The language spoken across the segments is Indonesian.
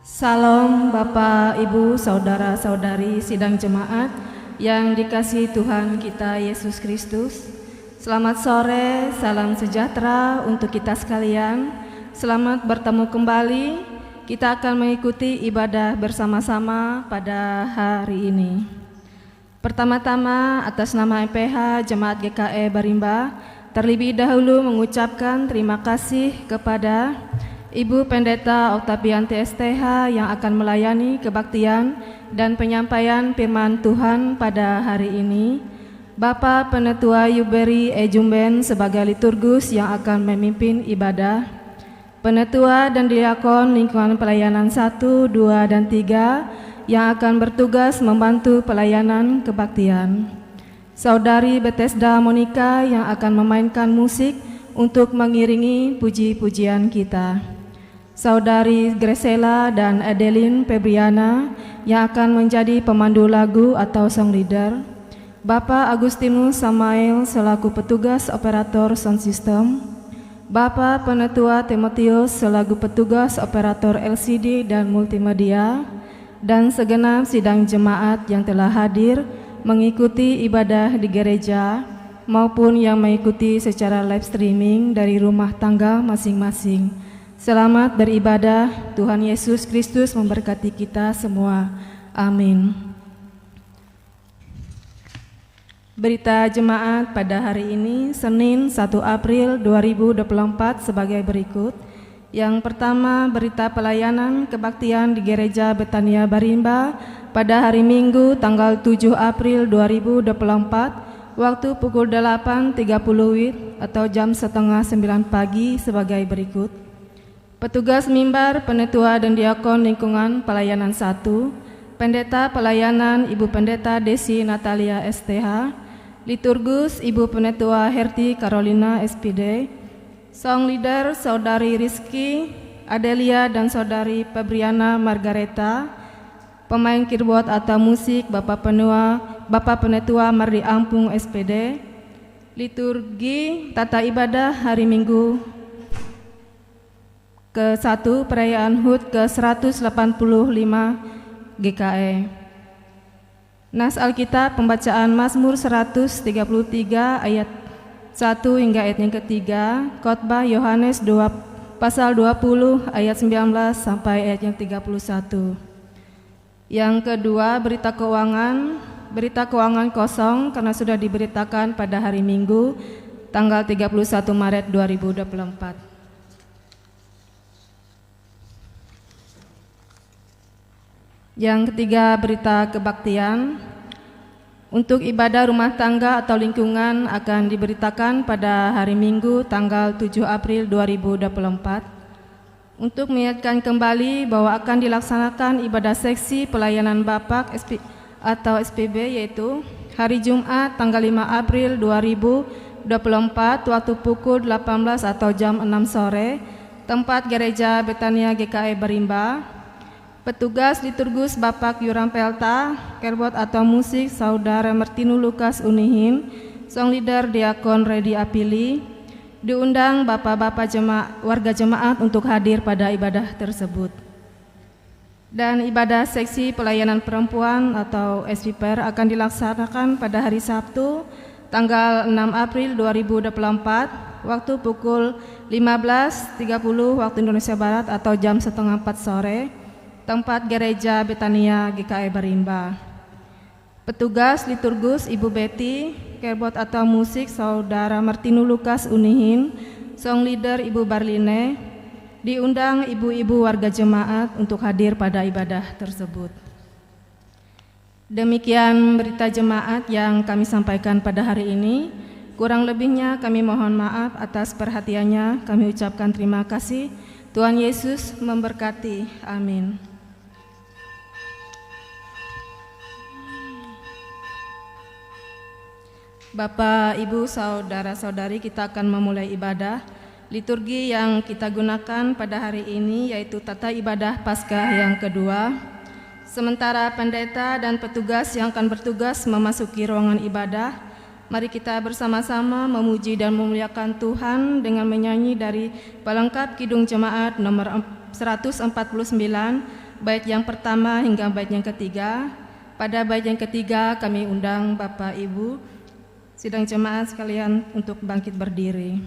Salam Bapak, Ibu, Saudara-saudari sidang jemaat yang dikasihi Tuhan kita Yesus Kristus. Selamat sore, salam sejahtera untuk kita sekalian. Selamat bertemu kembali. Kita akan mengikuti ibadah bersama-sama pada hari ini. Pertama-tama atas nama MPH Jemaat GKE Barimba, terlebih dahulu mengucapkan terima kasih kepada Ibu Pendeta Oktavianti STH yang akan melayani kebaktian dan penyampaian firman Tuhan pada hari ini, Bapak Penetua Yuberi Ejumben sebagai liturgus yang akan memimpin ibadah, Penetua dan Diakon lingkungan pelayanan 1, 2, dan 3 yang akan bertugas membantu pelayanan kebaktian, Saudari Bethesda Monica yang akan memainkan musik untuk mengiringi puji-pujian kita, Saudari Gresela dan Adeline Febriana yang akan menjadi pemandu lagu atau song leader, Bapak Agustinus Samael selaku petugas operator sound system, Bapak Penetua Timotius selaku petugas operator LCD dan multimedia, dan segenap sidang jemaat yang telah hadir mengikuti ibadah di gereja maupun yang mengikuti secara live streaming dari rumah tangga masing-masing. Selamat beribadah, Tuhan Yesus Kristus memberkati kita semua. Amin. Berita jemaat pada hari ini, Senin 1 April 2024 sebagai berikut. Yang pertama, berita pelayanan kebaktian di Gereja Betania Barimba pada hari Minggu tanggal 7 April 2024, waktu pukul 8.30 WIB atau jam setengah 9 pagi sebagai berikut. Petugas mimbar, penetua dan diakon lingkungan pelayanan 1, pendeta pelayanan Ibu Pendeta Desi Natalia STH, liturgus Ibu Penetua Herti Carolina SPD, song leader Saudari Rizky Adelia dan Saudari Febriana Margareta, pemain keyboard atau musik Bapak Penetua Mardi Ampung SPD, liturgi tata ibadah hari Minggu ke-1 perayaan HUT ke-185 GKE. Nas Alkitab pembacaan Mazmur 133 ayat 1 hingga ayat yang ketiga, khotbah Yohanes 2 pasal 20 ayat 19 sampai ayat yang 31. Yang kedua, berita keuangan kosong karena sudah diberitakan pada hari Minggu tanggal 31 Maret 2024. Yang ketiga, berita kebaktian. Untuk ibadah rumah tangga atau lingkungan akan diberitakan pada hari Minggu tanggal 7 April 2024. Untuk mengingatkan kembali bahwa akan dilaksanakan ibadah seksi pelayanan Bapak atau SPB, yaitu hari Jumat tanggal 5 April 2024 waktu pukul 18 atau jam 6 sore, tempat Gereja Betania GKE Barimba. Petugas liturgus Bapak Yuram Pelta, keyboard atau musik Saudara Martinu Lukas Unihin, song leader Diakon Redi Apili. Diundang bapak-bapak warga jemaat untuk hadir pada ibadah tersebut. Dan ibadah seksi pelayanan perempuan atau SPPR akan dilaksanakan pada hari Sabtu tanggal 6 April 2024 waktu pukul 15.30 waktu Indonesia Barat atau jam setengah 4 sore, tempat Gereja Betania GKE Barimba. Petugas liturgus Ibu Betty, keyboard atau musik Saudara Martinu Lukas Unihin, song leader Ibu Barline. Diundang ibu-ibu warga jemaat untuk hadir pada ibadah tersebut. Demikian berita jemaat yang kami sampaikan pada hari ini. Kurang lebihnya kami mohon maaf atas perhatiannya. Kami ucapkan terima kasih. Tuhan Yesus memberkati. Amin. Bapak, Ibu, Saudara-saudari, kita akan memulai ibadah. Liturgi yang kita gunakan pada hari ini yaitu tata ibadah Paskah yang kedua. Sementara pendeta dan petugas yang akan bertugas memasuki ruangan ibadah, mari kita bersama-sama memuji dan memuliakan Tuhan dengan menyanyi dari pelengkap Kidung Jemaat nomor 149, bait yang pertama hingga bait yang ketiga. Pada bait yang ketiga kami undang Bapak Ibu sidang jemaat sekalian untuk bangkit berdiri.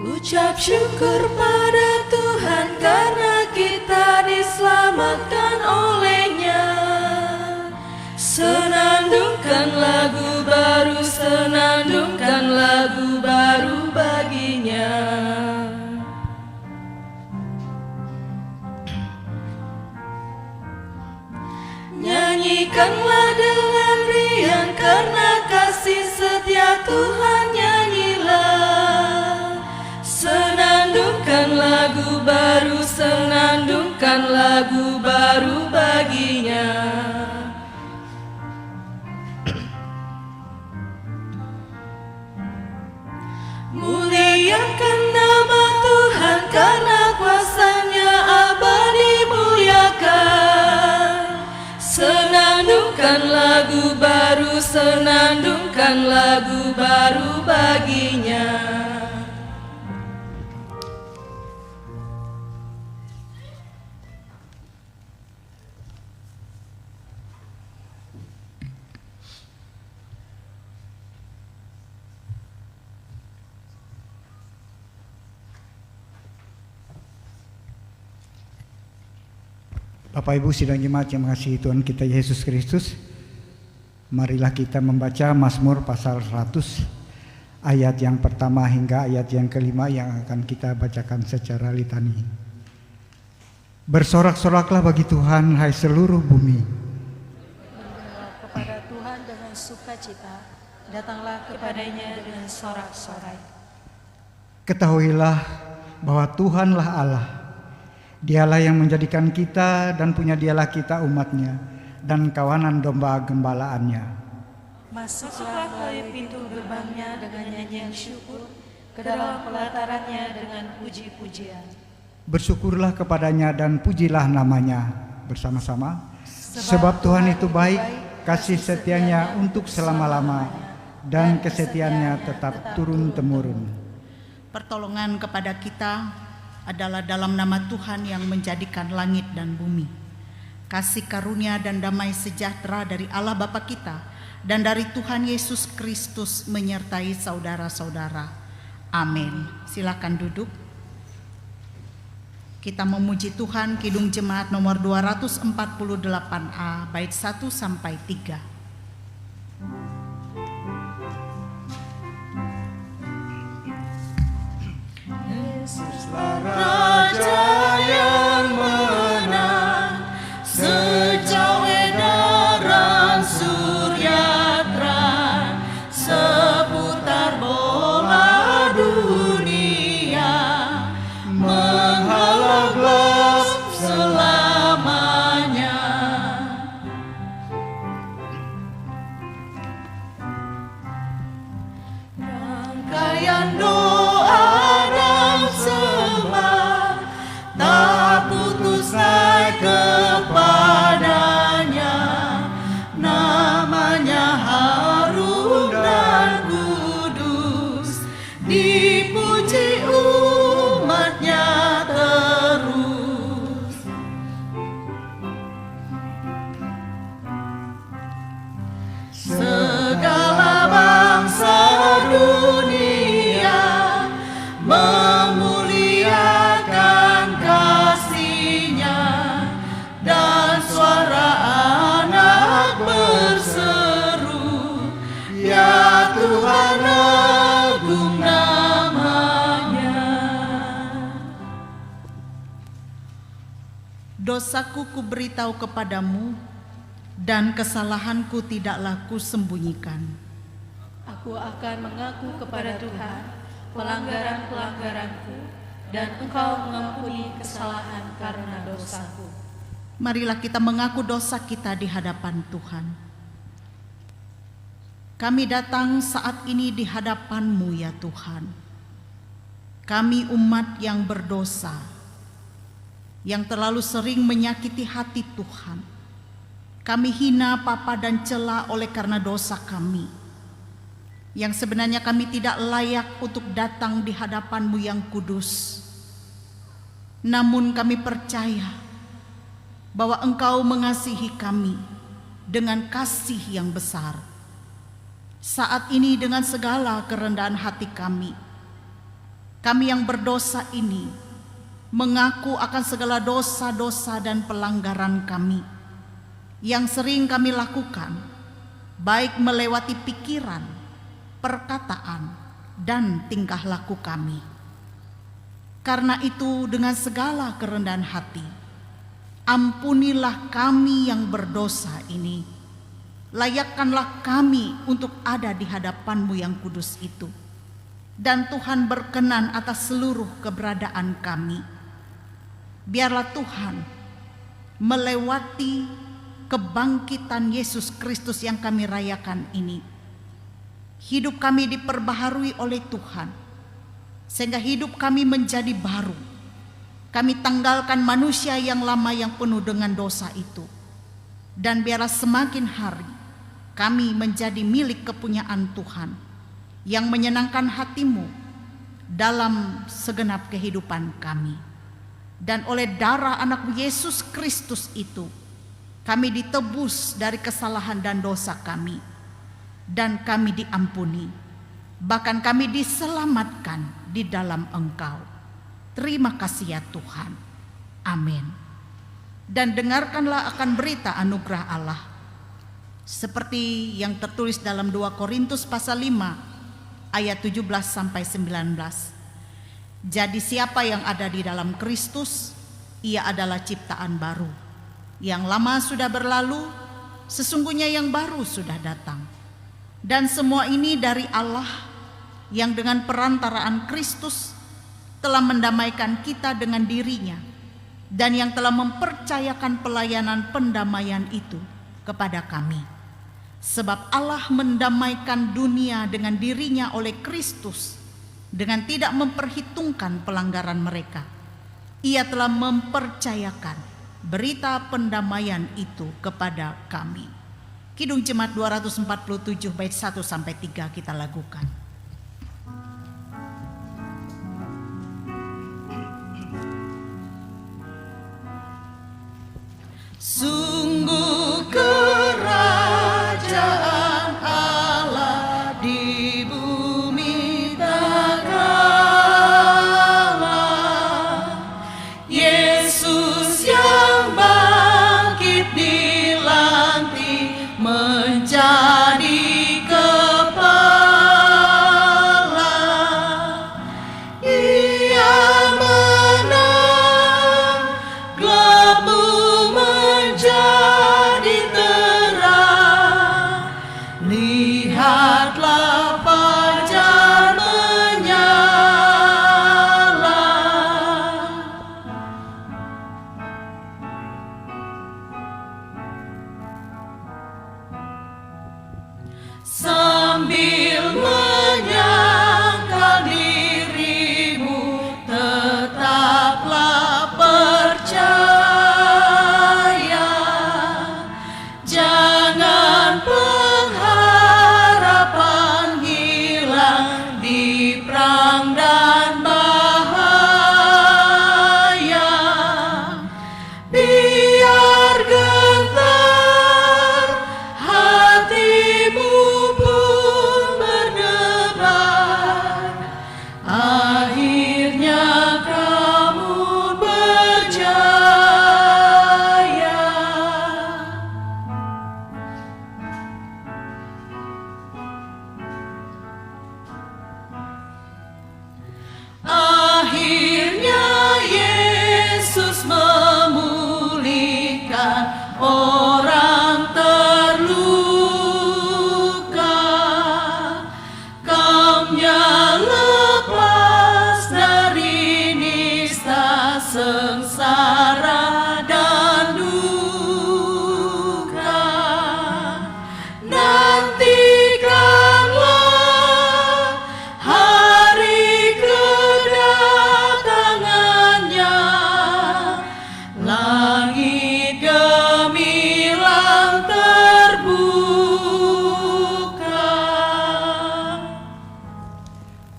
Ucap syukur pada Tuhan karena kita diselamatkan oleh-Nya. Senandungkan lagu baru, senandungkan lagu baru bagi-Nya. Nyanyikanlah dengan riang karena kasih setia Tuhan, nyanyilah. Senandungkan lagu baru, senandungkan lagu baru bagi-Nya. Muliakan nama Tuhan karena kuasa-Nya abadi, muliakan. Senandungkan lagu baru, senandungkan lagu baru bagi-Nya. Bapak Ibu sidang jemaat yang mengasihi Tuhan kita Yesus Kristus, marilah kita membaca Mazmur pasal 100 ayat yang pertama hingga ayat yang kelima yang akan kita bacakan secara litani. Bersorak-soraklah bagi Tuhan, hai seluruh bumi. Kepada Tuhan dengan sukacita, datanglah kepadanya dengan sorak-sorai. Ketahuilah bahwa Tuhanlah Allah. Dialah yang menjadikan kita dan punya dialah kita umatnya dan kawanan domba gembalaannya. Masuklah melalui pintu gerbangnya dengan nyanyian syukur, ke dalam pelatarannya dengan puji-pujian. Bersyukurlah kepadanya dan pujilah namanya bersama-sama. Sebab Tuhan itu baik, kasih setianya untuk selama-lama, dan kesetiaannya tetap turun-temurun. Pertolongan kepada kita adalah dalam nama Tuhan yang menjadikan langit dan bumi. Kasih karunia dan damai sejahtera dari Allah Bapa kita dan dari Tuhan Yesus Kristus menyertai saudara-saudara. Amin. Silakan duduk. Kita memuji Tuhan, Kidung Jemaat nomor 248A, bait 1 sampai 3. Raja yang menang sejauh edaran surya terang, seputar bola dunia, menghalau gelap selamanya. Rangkaian doa tak putus naik kepadanya, namanya harum dan kudus, dipuji umatnya terus. Segala bangsa dunia memuliakan kasih-Nya, dan suara anak berseru, ya Tuhan agung namanya. Dosaku kuberitahu kepadamu, dan kesalahanku tidaklah kusembunyikan. Aku akan mengaku kepada Tuhan pelanggaran-pelanggaranku, dan Engkau mengampuni kesalahan karena dosaku. Marilah kita mengaku dosa kita di hadapan Tuhan. Kami datang saat ini di hadapan-Mu ya Tuhan. Kami umat yang berdosa, yang terlalu sering menyakiti hati Tuhan. Kami hina, papa dan cela oleh karena dosa kami. yang sebenarnya kami tidak layak untuk datang di hadapan-Mu yang kudus. Namun kami percaya bahwa Engkau mengasihi kami dengan kasih yang besar. Saat ini dengan segala kerendahan hati kami yang berdosa ini mengaku akan segala dosa-dosa dan pelanggaran kami yang sering kami lakukan, baik melewati pikiran, perkataan, dan tingkah laku kami. Karena itu dengan segala kerendahan hati, ampunilah kami yang berdosa ini. Layakkanlah kami untuk ada di hadapan-Mu yang kudus itu. Dan Tuhan berkenan atas seluruh keberadaan kami. Biarlah Tuhan melewati kebangkitan Yesus Kristus yang kami rayakan ini. Hidup kami diperbaharui oleh Tuhan, sehingga hidup kami menjadi baru. Kami tanggalkan manusia yang lama yang penuh dengan dosa itu. Dan biarlah semakin hari kami menjadi milik kepunyaan Tuhan, yang menyenangkan hati-Mu dalam segenap kehidupan kami. Dan oleh darah Anak Yesus Kristus itu, kami ditebus dari kesalahan dan dosa kami, dan kami diampuni, bahkan kami diselamatkan di dalam Engkau. Terima kasih ya Tuhan. Amin. Dan dengarkanlah akan berita anugerah Allah, seperti yang tertulis dalam 2 Korintus pasal 5 ayat 17 sampai 19. Jadi siapa yang ada di dalam Kristus, ia adalah ciptaan baru. Yang lama sudah berlalu, sesungguhnya yang baru sudah datang. Dan semua ini dari Allah yang dengan perantaraan Kristus telah mendamaikan kita dengan dirinya, dan yang telah mempercayakan pelayanan pendamaian itu kepada kami. Sebab Allah mendamaikan dunia dengan dirinya oleh Kristus, dengan tidak memperhitungkan pelanggaran mereka. Ia telah mempercayakan berita pendamaian itu kepada kami. Kidung Jemaat 247 bait 1 sampai 3 kita lakukan. Sungguh kerajaan Allah di bumi tak kalah. Yesus yang bangkit dilantik menjadi kepala. Ia menang, gelap menjadi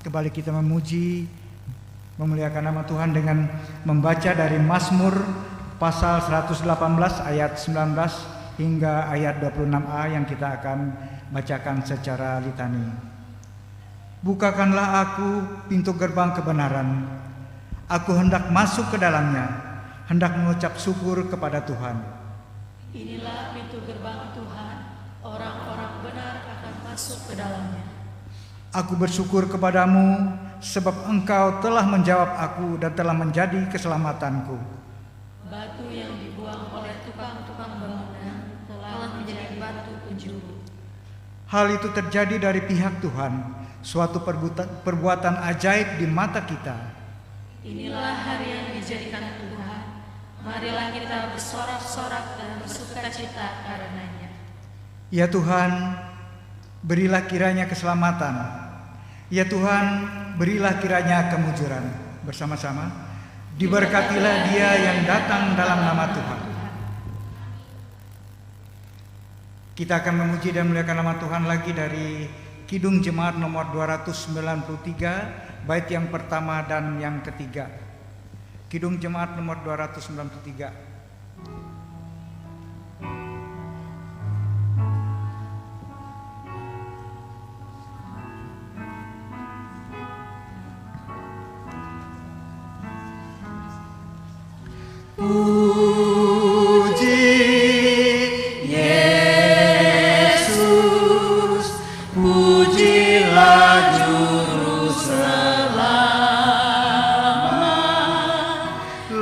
Kembali kita memuji, memuliakan nama Tuhan dengan membaca dari Mazmur pasal 118 ayat 19 hingga ayat 26a yang kita akan bacakan secara litani. Bukakanlah aku pintu gerbang kebenaran, aku hendak masuk ke dalamnya, hendak mengucap syukur kepada Tuhan. Inilah pintu gerbang Tuhan, orang-orang benar akan masuk ke dalamnya. Aku bersyukur kepadamu sebab Engkau telah menjawab aku dan telah menjadi keselamatanku. Batu yang dibuang oleh tukang-tukang bangunan telah menjadi batu penjuru. Hal itu terjadi dari pihak Tuhan, suatu perbuatan ajaib di mata kita. Inilah hari yang dijadikan Tuhan. Marilah kita bersorak-sorak dan bersukacita karenanya. Ya Tuhan, berilah kiranya keselamatan. Ya Tuhan, berilah kiranya kemujuran. Bersama-sama, diberkatilah dia yang datang dalam nama Tuhan. Kita akan memuji dan memuliakan nama Tuhan lagi dari Kidung Jemaat nomor 293, bait yang pertama dan yang ketiga. Kidung Jemaat nomor 293. Puji Yesus, pujilah Juru Selamat.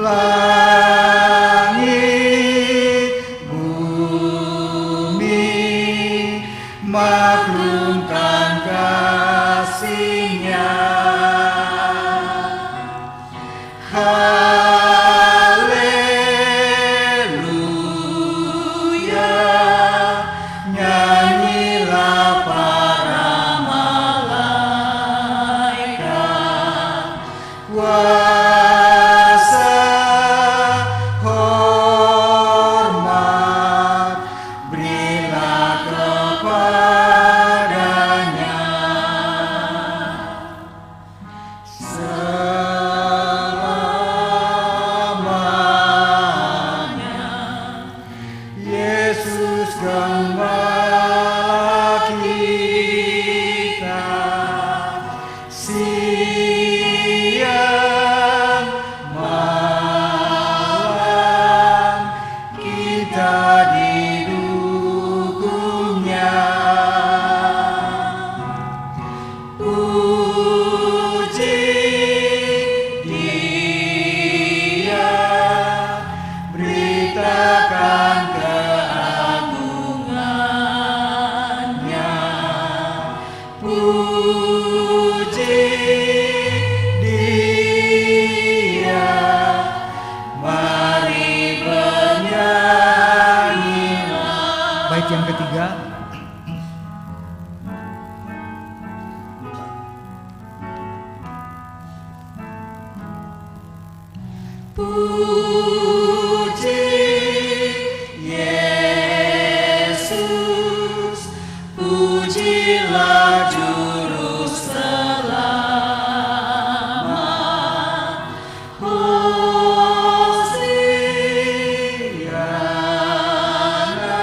Langit, bumi, maklumkan kasih-Nya. Bait yang ketiga. Puji Yesus, pujilah Juru Selamat. Hosiana,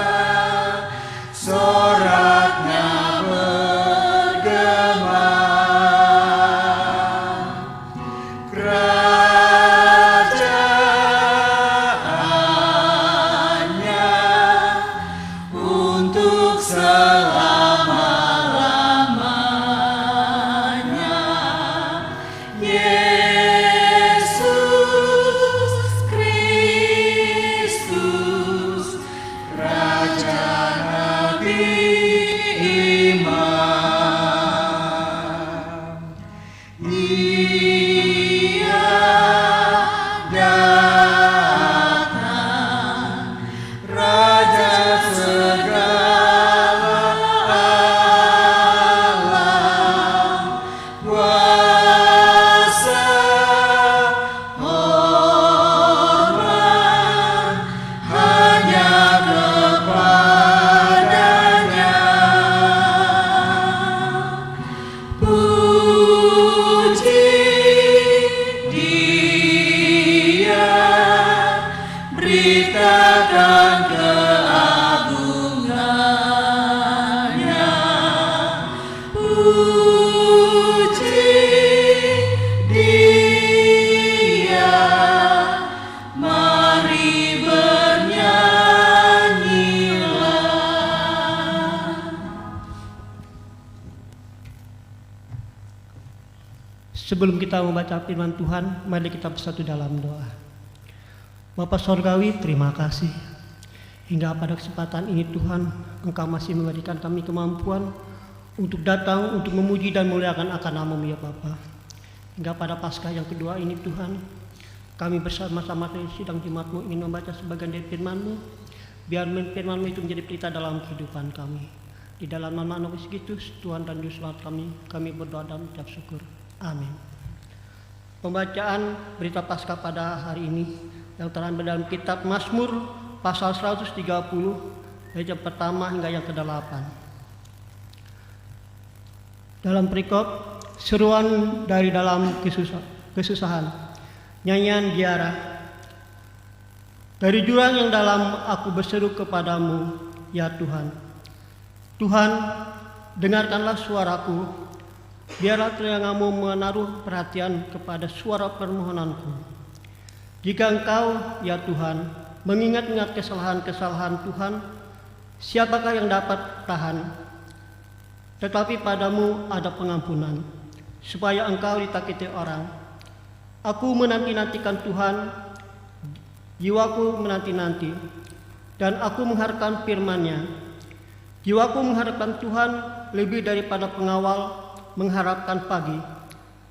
soraknya bergema. Kerajaannya untuk selama-lamanya. Yesus Kristus, Raja Nabi Imam. Ia datang, Raja segala alam, kuasa hormat hanya kepadanya. Puji Sebelum kita membaca firman Tuhan, mari kita bersatu dalam doa. Bapa Sorgawi, terima kasih. Hingga pada kesempatan ini Tuhan, Engkau masih memberikan kami kemampuan untuk datang, untuk memuji dan memuliakan akan nama-Mu ya Bapa. Hingga pada Paskah yang kedua ini Tuhan, kami bersama-sama di sidang Jumat-Mu ingin membaca sebagian dari firman-Mu. Biar firman-Mu itu menjadi pelita dalam kehidupan kami. Di dalam nama Nabi Kristus, Tuhan dan Juru Selamat kami berdoa dan ucap syukur. Amin. Pembacaan berita Paskah pada hari ini yang terambil dalam kitab Mazmur pasal 130 ayat yang pertama hingga yang ke-8. Dalam perikop seruan dari dalam kesusahan, nyanyian Giara. Dari jurang yang dalam aku berseru kepadamu, ya Tuhan. Tuhan, dengarkanlah suaraku. Biarlah telingamu menaruh perhatian kepada suara permohonanku. Jika Engkau, ya Tuhan, mengingat-ingat kesalahan-kesalahan Tuhan, siapakah yang dapat tahan? Tetapi padamu ada pengampunan, supaya Engkau ditakiti orang. Aku menanti-nantikan Tuhan, jiwaku menanti-nanti, dan aku mengharapkan firman-Nya. Jiwaku mengharapkan Tuhan lebih daripada pengawal mengharapkan pagi,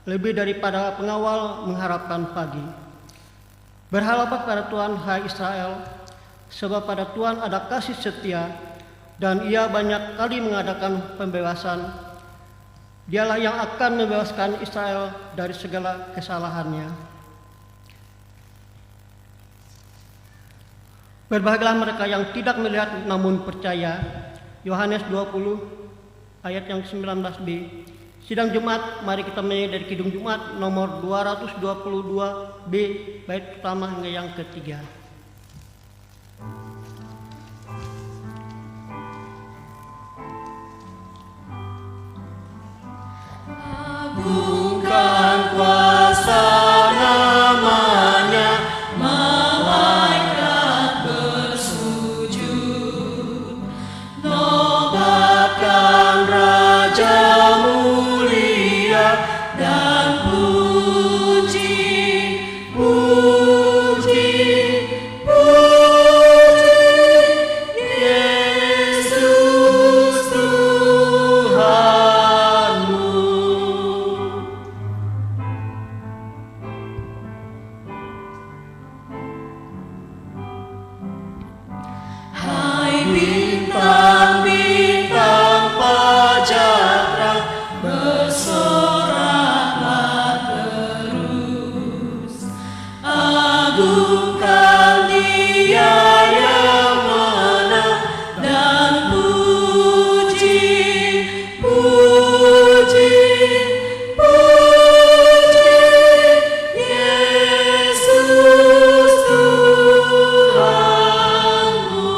lebih daripada pengawal mengharapkan pagi. Berharaplah pada Tuhan, hai Israel, sebab pada Tuhan ada kasih setia, dan Ia banyak kali mengadakan pembebasan. Dialah yang akan membebaskan Israel dari segala kesalahannya. Berbahagialah mereka yang tidak melihat namun percaya. Yohanes 20 ayat yang 19b. Sidang Jumat, mari kita menyanyi dari Kidung Jumat nomor 222b, bait pertama hingga yang ketiga. Agungkan kuasa nama-Nya, malaikat bersujud, nobatkan Raja mulia dan puji, puji, puji Yesus Tuhanmu. Hai bintang-bintang Pajara, bersoraklah terus, agungkan Dia yang menang, dan puji, puji, puji Yesus Tuhanmu.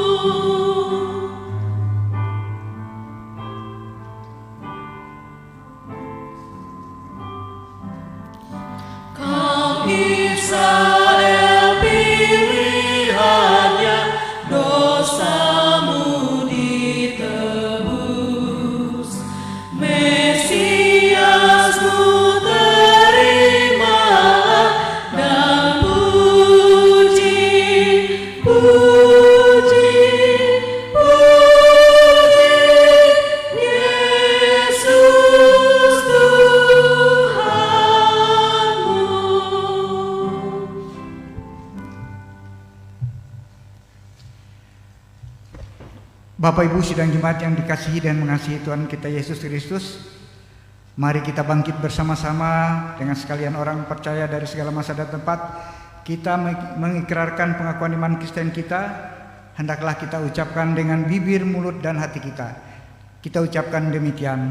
Kaum Israel pilihannya, dosamu ditebus. Mesiasmu terima, dan puji, puji, puji Yesus Tuhanmu. Bapak Ibu sidang Jumat yang dikasihi dan mengasihi Tuhan kita Yesus Kristus, mari kita bangkit bersama-sama dengan sekalian orang percaya dari segala masa dan tempat. Kita mengikrarkan pengakuan iman Kristen kita, hendaklah kita ucapkan dengan bibir, mulut, dan hati kita. Kita ucapkan demikian: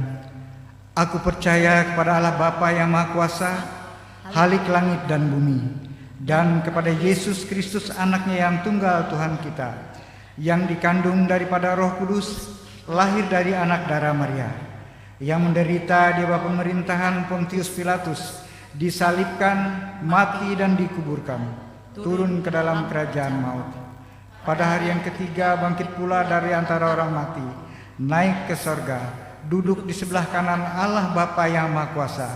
Aku percaya kepada Allah Bapa yang Maha Kuasa, Khalik langit dan bumi, dan kepada Yesus Kristus anaknya yang tunggal Tuhan kita, yang dikandung daripada Roh Kudus, lahir dari anak darah Maria, yang menderita di bawah pemerintahan Pontius Pilatus, disalibkan, mati dan dikuburkan, turun ke dalam kerajaan maut. Pada hari yang ketiga bangkit pula dari antara orang mati, naik ke sorga, duduk di sebelah kanan Allah Bapa yang Maha Kuasa,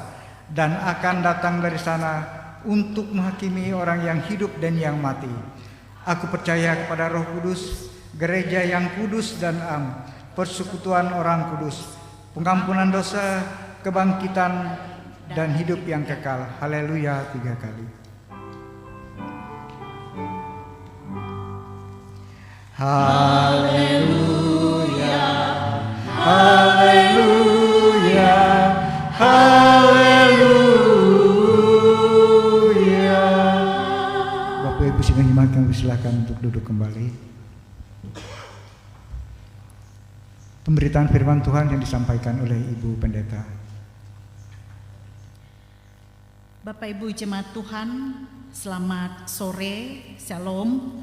dan akan datang dari sana untuk menghakimi orang yang hidup dan yang mati. Aku percaya kepada Roh Kudus, gereja yang kudus dan am, persekutuan orang kudus, pengampunan dosa, kebangkitan, dan hidup yang kekal. Haleluya 3 kali. Haleluya, haleluya, haleluya. Bapak Ibu sidang jemaat, kami silakan untuk duduk kembali. Pemberitaan firman Tuhan yang disampaikan oleh Ibu Pendeta. Bapak Ibu jemaat Tuhan, selamat sore, shalom.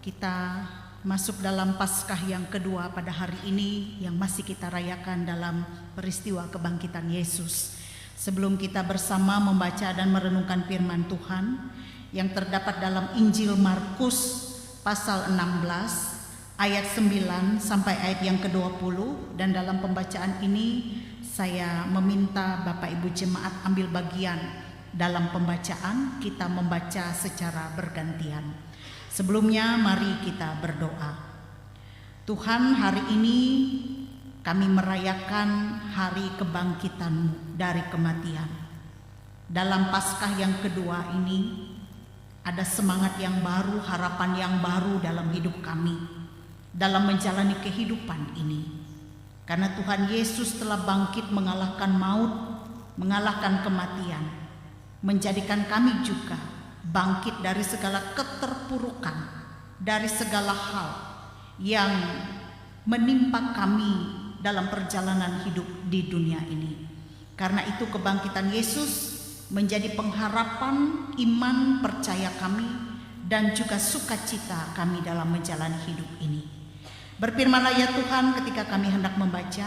Kita masuk dalam Paskah yang kedua pada hari ini yang masih kita rayakan dalam peristiwa kebangkitan Yesus. Sebelum kita bersama membaca dan merenungkan firman Tuhan yang terdapat dalam Injil Markus pasal 16 ayat 9 sampai ayat yang ke-20, dan dalam pembacaan ini saya meminta Bapak Ibu jemaat ambil bagian dalam pembacaan. Kita membaca secara bergantian. Sebelumnya mari kita berdoa. Tuhan, hari ini kami merayakan hari kebangkitan-Mu dari kematian. Dalam Paskah yang kedua ini ada semangat yang baru, harapan yang baru dalam hidup kami dalam menjalani kehidupan ini. Karena Tuhan Yesus telah bangkit mengalahkan maut, mengalahkan kematian, menjadikan kami juga bangkit dari segala keterpurukan, dari segala hal yang menimpa kami dalam perjalanan hidup di dunia ini. Karena itu kebangkitan Yesus menjadi pengharapan iman percaya kami dan juga sukacita kami dalam menjalani hidup ini. Berfirmanlah ya Tuhan, ketika kami hendak membaca,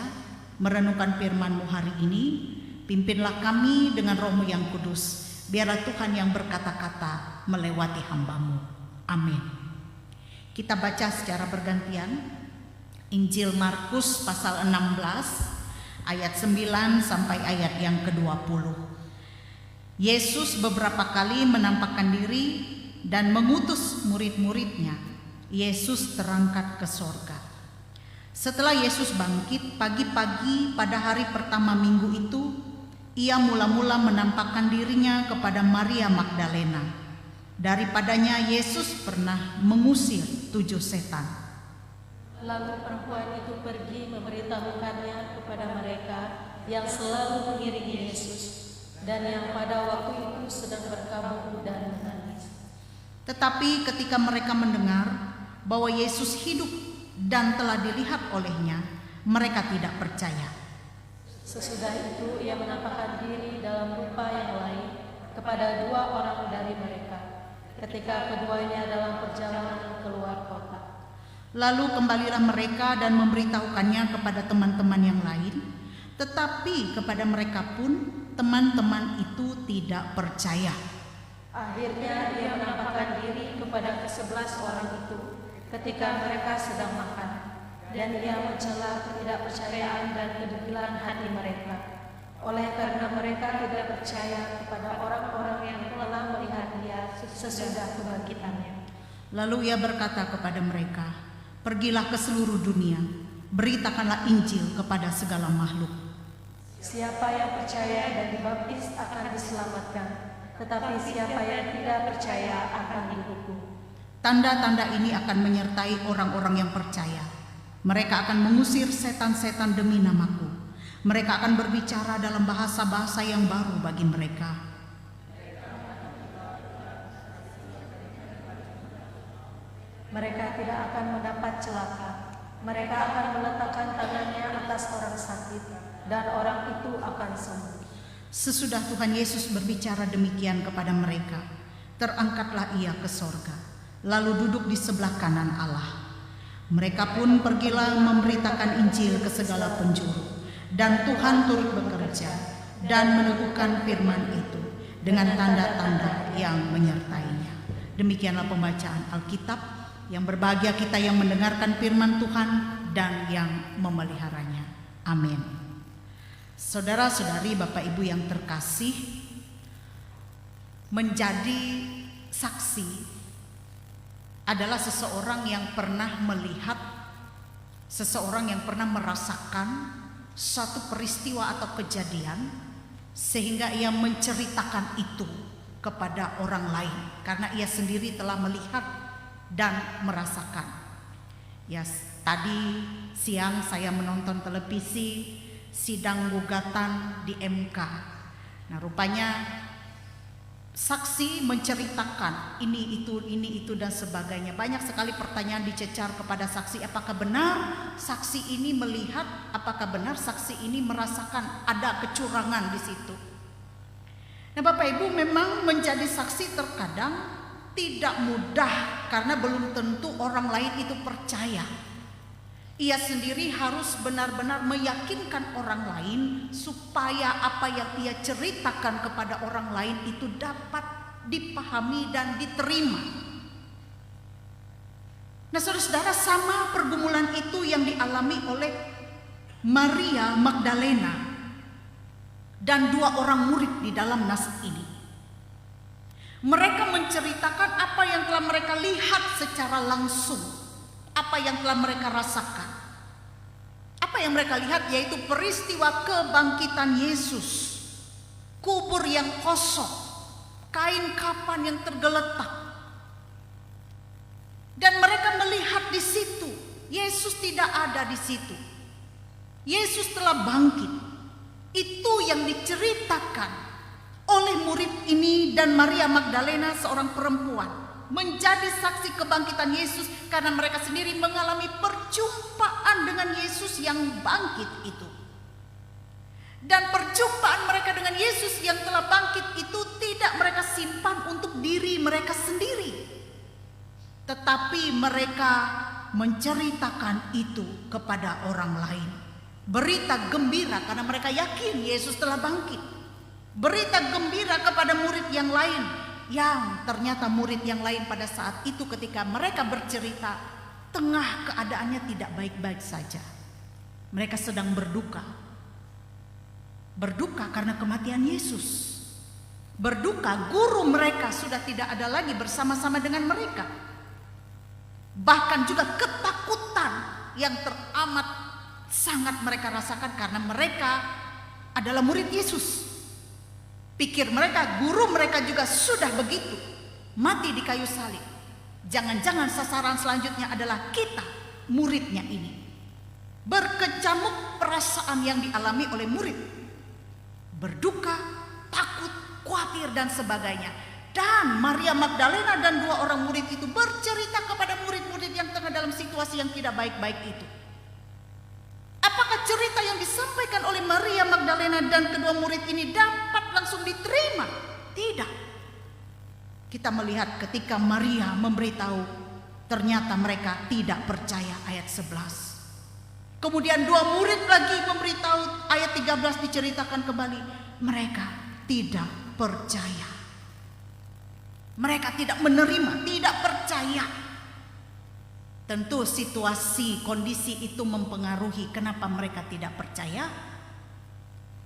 merenungkan firman-Mu hari ini, pimpinlah kami dengan Roh-Mu yang kudus. Biarlah Tuhan yang berkata-kata melewati hamba-Mu. Amin. Kita baca secara bergantian Injil Markus pasal 16 ayat 9 sampai ayat yang ke-20. Yesus beberapa kali menampakkan diri dan mengutus murid-muridnya. Yesus terangkat ke sorga. Setelah Yesus bangkit pagi-pagi pada hari pertama minggu itu, Ia mula-mula menampakkan dirinya kepada Maria Magdalena. Daripadanya Yesus pernah mengusir 7 setan. Lalu perempuan itu pergi memberitahukannya kepada mereka yang selalu mengiringi Yesus dan yang pada waktu itu sedang berkabung dan menangis. Tetapi ketika mereka mendengar bahwa Yesus hidup dan telah dilihat olehnya, mereka tidak percaya. Sesudah itu ia menampakkan diri dalam rupa yang lain kepada 2 orang dari mereka ketika keduanya dalam perjalanan keluar kota. Lalu kembalilah mereka dan memberitahukannya kepada teman-teman yang lain, tetapi kepada mereka pun teman-teman itu tidak percaya. Akhirnya ia menampakkan diri kepada ke-11 orang itu ketika mereka sedang makan. Dan ia mencela ketidakpercayaan dan kedegilan hati mereka, oleh karena mereka tidak percaya kepada orang-orang yang telah melihat dia sesudah kebangkitannya. Lalu ia berkata kepada mereka, "Pergilah ke seluruh dunia, beritakanlah Injil kepada segala makhluk. Siapa yang percaya dan dibaptis akan diselamatkan, tetapi siapa yang tidak percaya akan dihukum." Tanda-tanda ini akan menyertai orang-orang yang percaya. Mereka akan mengusir setan-setan demi namaku. Mereka akan berbicara dalam bahasa-bahasa yang baru bagi mereka. Mereka tidak akan mendapat celaka. Mereka akan meletakkan tangannya atas orang sakit dan orang itu akan sembuh. Sesudah Tuhan Yesus berbicara demikian kepada mereka, terangkatlah ia ke sorga, lalu duduk di sebelah kanan Allah. Mereka pun pergilah memberitakan Injil ke segala penjuru, dan Tuhan turut bekerja dan meneguhkan firman itu dengan tanda-tanda yang menyertainya. Demikianlah pembacaan Alkitab. Yang berbahagia kita yang mendengarkan firman Tuhan dan yang memeliharanya. Amin. Saudara-saudari, Bapak Ibu yang terkasih, menjadi saksi adalah seseorang yang pernah melihat, seseorang yang pernah merasakan suatu peristiwa atau kejadian sehingga ia menceritakan itu kepada orang lain karena ia sendiri telah melihat dan merasakan. Ya, tadi siang saya menonton televisi sidang gugatan di MK. Nah, rupanya saksi menceritakan ini itu dan sebagainya. Banyak sekali pertanyaan dicecar kepada saksi, apakah benar saksi ini melihat, apakah benar saksi ini merasakan ada kecurangan di situ. Nah, Bapak Ibu, memang menjadi saksi terkadang tidak mudah karena belum tentu orang lain itu percaya. Ia sendiri harus benar-benar meyakinkan orang lain supaya apa yang ia ceritakan kepada orang lain itu dapat dipahami dan diterima. Nah, saudara-saudara, sama pergumulan itu yang dialami oleh Maria Magdalena dan 2 orang murid di dalam nas ini. Mereka menceritakan apa yang telah mereka lihat secara langsung, apa yang telah mereka rasakan. Apa yang mereka lihat yaitu peristiwa kebangkitan Yesus. Kubur yang kosong, kain kafan yang tergeletak. Dan mereka melihat di situ, Yesus tidak ada di situ. Yesus telah bangkit. Itu yang diceritakan oleh murid ini dan Maria Magdalena, seorang perempuan, menjadi saksi kebangkitan Yesus karena mereka sendiri mengalami perjumpaan dengan Yesus yang bangkit itu. Dan perjumpaan mereka dengan Yesus yang telah bangkit itu tidak mereka simpan untuk diri mereka sendiri, tetapi mereka menceritakan itu kepada orang lain. Berita gembira karena mereka yakin Yesus telah bangkit. Berita gembira kepada murid yang lain, yang ternyata murid yang lain pada saat itu ketika mereka bercerita, tengah keadaannya tidak baik-baik saja. Mereka sedang berduka. Berduka karena kematian Yesus. Berduka guru mereka sudah tidak ada lagi bersama-sama dengan mereka. Bahkan juga ketakutan yang teramat sangat mereka rasakan karena mereka adalah murid Yesus. Pikir mereka, guru mereka juga sudah begitu, mati di kayu salib. Jangan-jangan sasaran selanjutnya adalah kita, muridnya ini. Berkecamuk perasaan yang dialami oleh murid. Berduka, takut, khawatir dan sebagainya. Dan Maria Magdalena dan 2 orang murid itu bercerita kepada murid-murid yang tengah dalam situasi yang tidak baik-baik itu. Apakah cerita yang disampaikan oleh Maria Magdalena dan kedua murid ini dapat langsung diterima? Tidak. Kita melihat ketika Maria memberitahu, ternyata mereka tidak percaya, ayat 11. Kemudian 2 murid lagi memberitahu, ayat 13 diceritakan kembali, mereka tidak percaya. Mereka tidak menerima, tidak percaya. Tentu situasi, kondisi itu mempengaruhi kenapa mereka tidak percaya.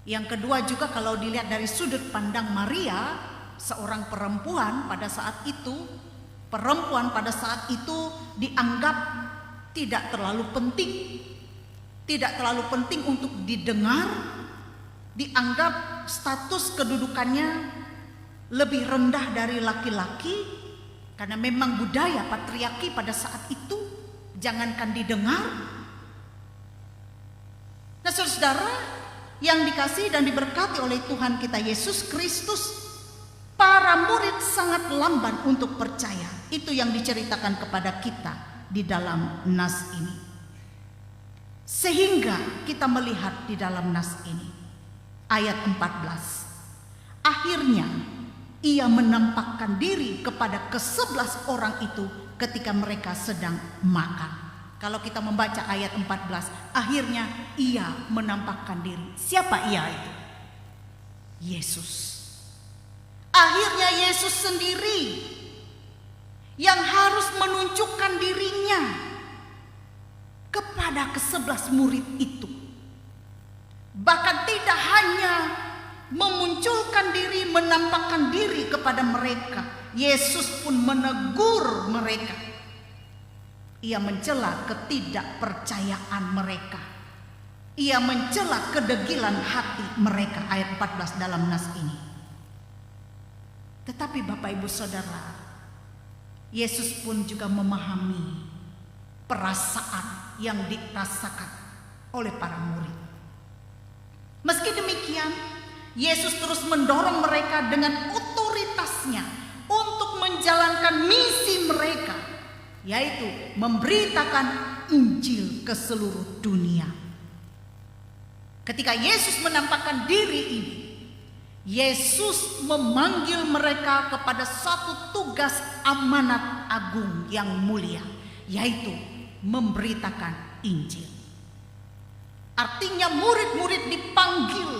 Yang kedua juga kalau dilihat dari sudut pandang Maria, seorang perempuan pada saat itu, perempuan pada saat itu dianggap tidak terlalu penting. Tidak terlalu penting untuk didengar, dianggap status kedudukannya lebih rendah dari laki-laki, karena memang budaya patriarki pada saat itu, jangankan didengar. Nah, saudara yang dikasihi dan diberkati oleh Tuhan kita Yesus Kristus, para murid sangat lamban untuk percaya. Itu yang diceritakan kepada kita di dalam nas ini. Sehingga kita melihat di dalam nas ini, ayat 14. Akhirnya ia menampakkan diri kepada ke-11 orang itu ketika mereka sedang makan. Kalau kita membaca ayat 14, akhirnya ia menampakkan diri. Siapa ia itu? Yesus. Akhirnya Yesus sendiri yang harus menunjukkan dirinya kepada ke-11 murid itu. Bahkan tidak hanya memunculkan diri, menampakkan diri kepada mereka, Yesus pun menegur mereka. Ia mencela ketidakpercayaan mereka. Ia mencela kedegilan hati mereka, ayat 14 dalam nas ini. Tetapi Bapak Ibu Saudara, Yesus pun juga memahami perasaan yang dirasakan oleh para murid. Meski demikian, Yesus terus mendorong mereka dengan otoritasnya untuk menjalankan misi mereka, yaitu memberitakan Injil ke seluruh dunia. Ketika Yesus menampakkan diri ini, Yesus memanggil mereka kepada satu tugas amanat agung yang mulia, yaitu memberitakan Injil. Artinya murid-murid dipanggil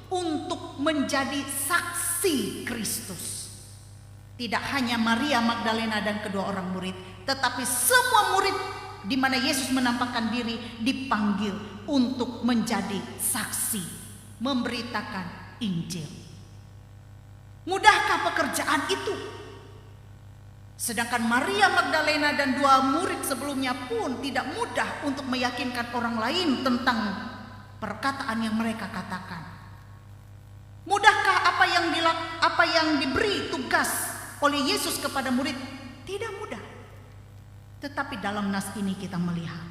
untuk menjadi saksi Kristus. Tidak hanya Maria Magdalena dan kedua orang murid, tetapi semua murid di mana Yesus menampakkan diri dipanggil untuk menjadi saksi, memberitakan Injil. Mudahkah pekerjaan itu? Sedangkan Maria Magdalena dan dua murid sebelumnya pun tidak mudah untuk meyakinkan orang lain tentang perkataan yang mereka katakan. Mudahkah apa yang diberi tugas oleh Yesus kepada murid? Tidak mudah. Tetapi dalam nas ini kita melihat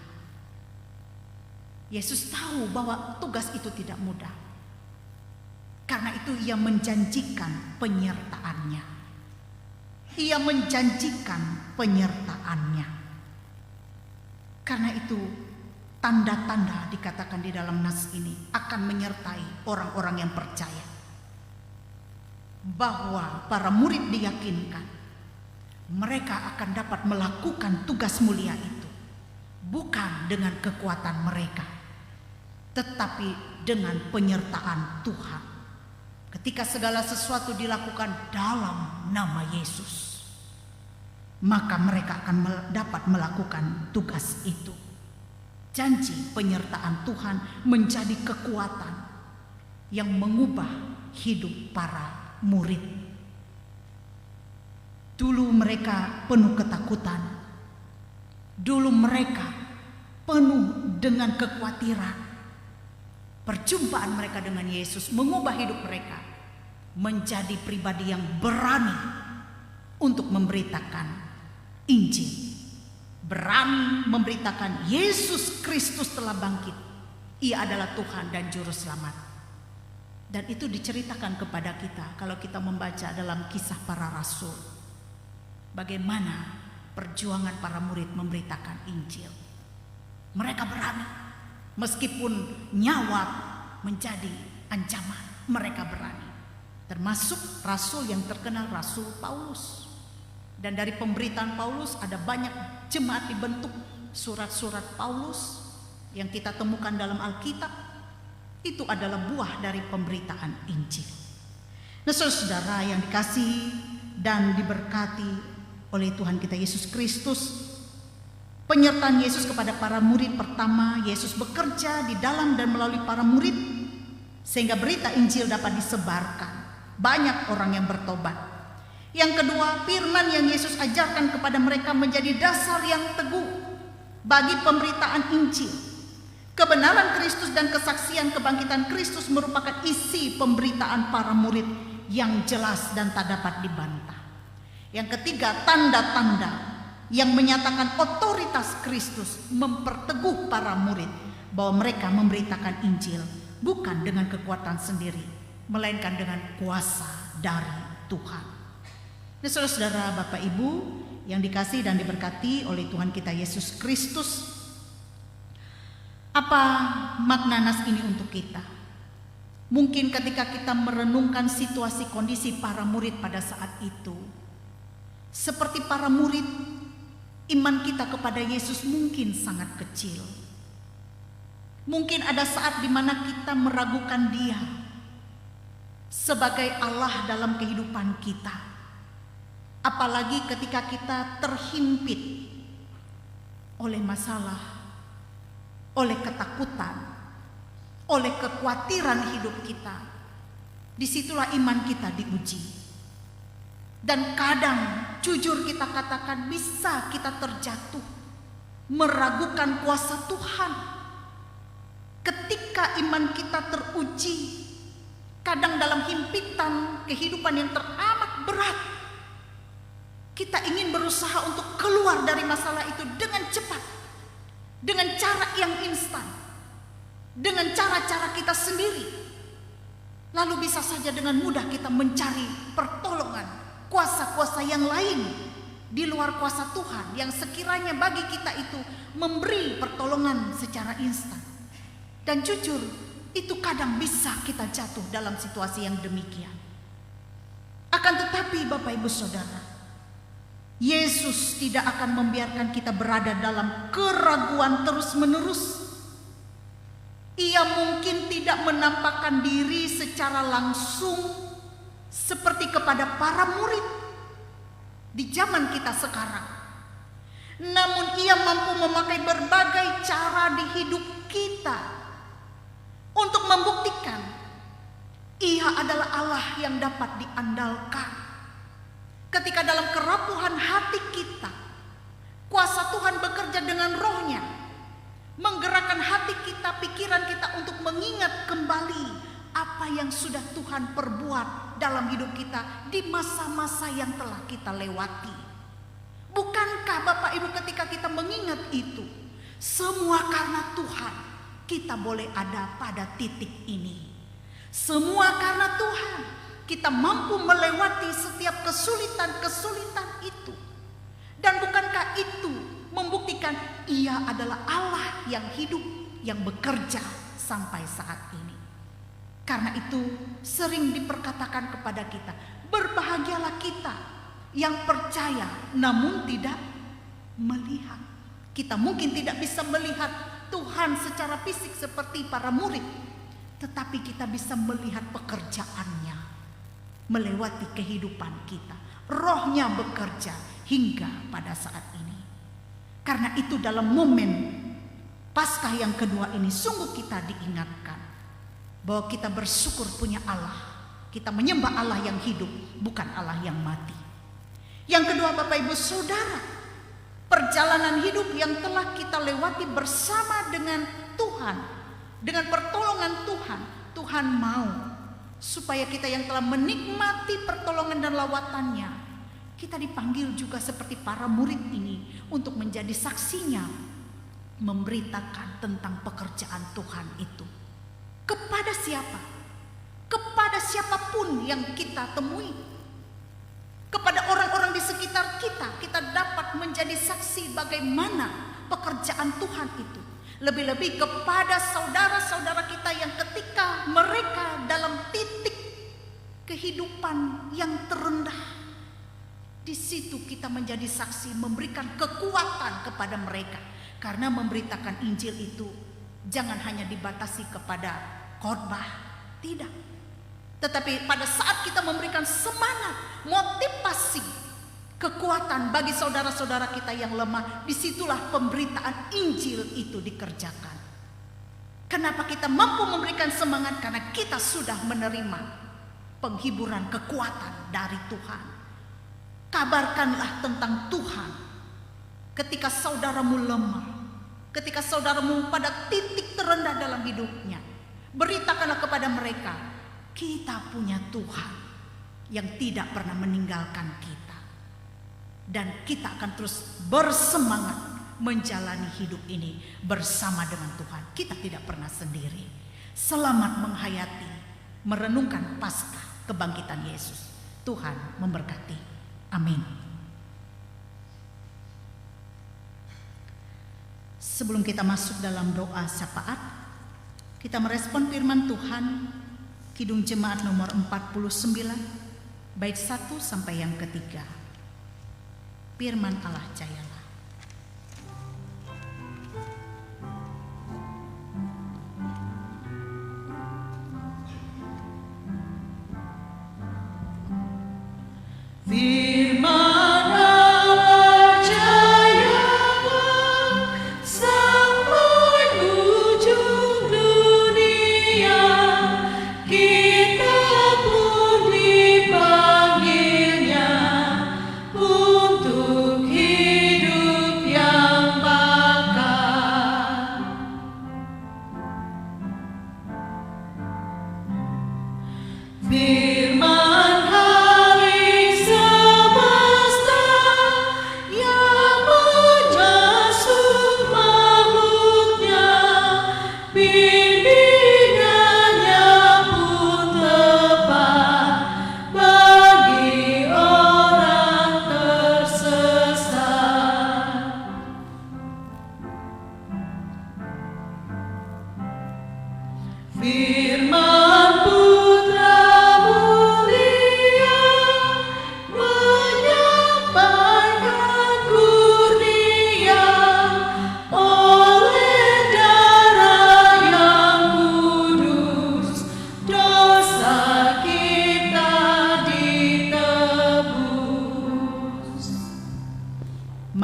Yesus tahu bahwa tugas itu tidak mudah. Karena itu ia menjanjikan penyertaannya. Ia menjanjikan penyertaannya. Karena itu tanda-tanda dikatakan di dalam nas ini akan menyertai orang-orang yang percaya. Bahwa para murid diyakinkan mereka akan dapat melakukan tugas mulia itu bukan dengan kekuatan mereka, tetapi dengan penyertaan Tuhan. Ketika segala sesuatu dilakukan dalam nama Yesus, maka mereka akan dapat melakukan tugas itu. Janji penyertaan Tuhan menjadi kekuatan yang mengubah hidup para murid. Dulu mereka penuh ketakutan. Dulu mereka penuh dengan kekhawatiran. Perjumpaan mereka dengan Yesus mengubah hidup mereka menjadi pribadi yang berani untuk memberitakan Injil. Berani memberitakan Yesus Kristus telah bangkit. Ia adalah Tuhan dan Juru Selamat. Dan itu diceritakan kepada kita kalau kita membaca dalam Kisah Para Rasul. Bagaimana perjuangan para murid memberitakan Injil. Mereka berani. Meskipun nyawa menjadi ancaman, mereka berani. Termasuk rasul yang terkenal, Rasul Paulus. Dan dari pemberitaan Paulus ada banyak jemaat dibentuk. Surat-surat Paulus yang kita temukan dalam Alkitab itu adalah buah dari pemberitaan Injil. Nah, saudara yang dikasihi dan diberkati oleh Tuhan kita Yesus Kristus, penyertaan Yesus kepada para murid, pertama, Yesus bekerja di dalam dan melalui para murid sehingga berita Injil dapat disebarkan. Banyak orang yang bertobat. Yang kedua, firman yang Yesus ajarkan kepada mereka menjadi dasar yang teguh bagi pemberitaan Injil. Kebenaran Kristus dan kesaksian kebangkitan Kristus merupakan isi pemberitaan para murid yang jelas dan tak dapat dibantah. Yang ketiga, tanda-tanda yang menyatakan otoritas Kristus memperteguh para murid bahwa mereka memberitakan Injil bukan dengan kekuatan sendiri, melainkan dengan kuasa dari Tuhan. Nah, saudara-saudara, Bapak Ibu yang dikasihi dan diberkati oleh Tuhan kita Yesus Kristus, apa makna nas ini untuk kita? Mungkin ketika kita merenungkan situasi kondisi para murid pada saat itu, seperti para murid, iman kita kepada Yesus mungkin sangat kecil. Mungkin ada saat di mana kita meragukan Dia sebagai Allah dalam kehidupan kita. Apalagi ketika kita terhimpit oleh masalah, oleh ketakutan, oleh kekhawatiran hidup kita, disitulah iman kita diuji. Dan kadang jujur kita katakan bisa kita terjatuh, meragukan kuasa Tuhan. Ketika iman kita teruji, kadang dalam himpitan kehidupan yang teramat berat, kita ingin berusaha untuk keluar dari masalah itu dengan cepat, dengan cara yang instan, dengan cara-cara kita sendiri. Lalu bisa saja dengan mudah kita mencari pertolongan kuasa-kuasa yang lain di luar kuasa Tuhan, yang sekiranya bagi kita itu memberi pertolongan secara instan. Dan jujur, itu kadang bisa kita jatuh dalam situasi yang demikian. Akan tetapi Bapak Ibu Saudara, Yesus tidak akan membiarkan kita berada dalam keraguan terus-menerus. Ia mungkin tidak menampakkan diri secara langsung seperti kepada para murid di zaman kita sekarang. Namun ia mampu memakai berbagai cara di hidup kita untuk membuktikan Ia adalah Allah yang dapat diandalkan. Ketika dalam kerapuhan hati kita, kuasa Tuhan bekerja dengan rohnya, menggerakkan hati kita, pikiran kita untuk mengingat kembali apa yang sudah Tuhan perbuat dalam hidup kita di masa-masa yang telah kita lewati. Bukankah Bapak Ibu ketika kita mengingat itu, semua karena Tuhan kita boleh ada pada titik ini. Semua karena Tuhan kita mampu melewati setiap kesulitan-kesulitan itu. Dan bukankah itu membuktikan Ia adalah Allah yang hidup, yang bekerja sampai saat ini. Karena itu sering diperkatakan kepada kita, berbahagialah kita yang percaya namun tidak melihat. Kita mungkin tidak bisa melihat Tuhan secara fisik seperti para murid, tetapi kita bisa melihat pekerjaannya melewati kehidupan kita. Rohnya bekerja hingga pada saat ini. Karena itu dalam momen Paskah yang kedua ini sungguh kita diingatkan bahwa kita bersyukur punya Allah. Kita menyembah Allah yang hidup, bukan Allah yang mati. Yang kedua Bapak Ibu Saudara, perjalanan hidup yang telah kita lewati bersama dengan Tuhan, dengan pertolongan Tuhan, Tuhan mau supaya kita yang telah menikmati pertolongan dan lawatannya, kita dipanggil juga seperti para murid ini untuk menjadi saksinya, memberitakan tentang pekerjaan Tuhan itu. Kepada siapa? Kepada siapapun yang kita temui. Kepada orang-orang di sekitar kita, kita dapat menjadi saksi bagaimana pekerjaan Tuhan itu. Lebih-lebih kepada saudara-saudara kita yang ketika mereka dalam titik kehidupan yang terendah, di situ kita menjadi saksi, memberikan kekuatan kepada mereka. Karena memberitakan Injil itu jangan hanya dibatasi kepada khotbah, tidak. Tetapi pada saat kita memberikan semangat, motivasi, kekuatan bagi saudara-saudara kita yang lemah, disitulah pemberitaan Injil itu dikerjakan. Kenapa kita mampu memberikan semangat? Karena kita sudah menerima penghiburan kekuatan dari Tuhan. Kabarkanlah tentang Tuhan ketika saudaramu lemah, ketika saudaramu pada titik terendah dalam hidupnya. Beritakanlah kepada mereka, kita punya Tuhan yang tidak pernah meninggalkan kita. Dan kita akan terus bersemangat menjalani hidup ini bersama dengan Tuhan. Kita tidak pernah sendiri. Selamat menghayati, merenungkan Paskah kebangkitan Yesus. Tuhan memberkati. Amin. Sebelum kita masuk dalam doa syafaat, kita merespon firman Tuhan, Kidung Jemaat nomor 49, bait 1 sampai yang ketiga. Firman Allah jayalah. Firman Allah jayalah sampai ujung dunia.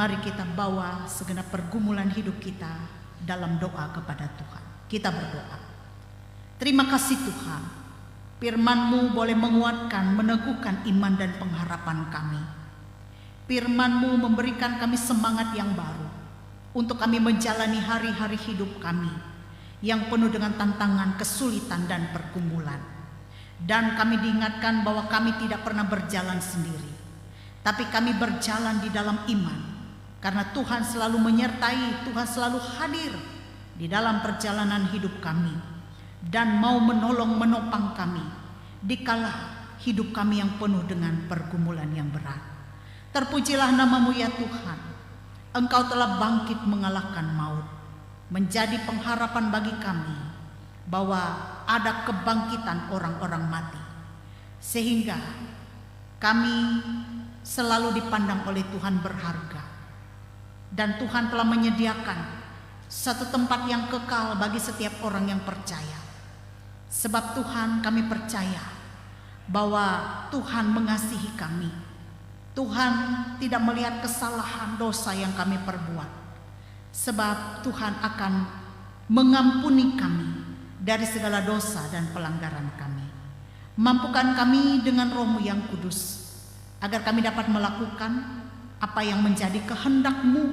mari kita bawa segenap pergumulan hidup kita dalam doa kepada Tuhan. Kita berdoa. Terima kasih Tuhan, firman-Mu boleh menguatkan, meneguhkan iman dan pengharapan kami. Firman-Mu memberikan kami semangat yang baru untuk kami menjalani hari-hari hidup kami yang penuh dengan tantangan, kesulitan dan pergumulan. Dan kami diingatkan bahwa kami tidak pernah berjalan sendiri, tapi kami berjalan di dalam iman, karena Tuhan selalu menyertai, Tuhan selalu hadir di dalam perjalanan hidup kami dan mau menolong menopang kami dikala hidup kami yang penuh dengan pergumulan yang berat. Terpujilah nama-Mu ya Tuhan, Engkau telah bangkit mengalahkan maut, menjadi pengharapan bagi kami bahwa ada kebangkitan orang-orang mati, sehingga kami selalu dipandang oleh Tuhan berharga. Dan Tuhan telah menyediakan satu tempat yang kekal bagi setiap orang yang percaya. Sebab Tuhan, kami percaya bahwa Tuhan mengasihi kami. Tuhan tidak melihat kesalahan dosa yang kami perbuat, sebab Tuhan akan mengampuni kami dari segala dosa dan pelanggaran kami. Mampukan kami dengan Roh-Mu yang kudus, agar kami dapat melakukan apa yang menjadi kehendak-Mu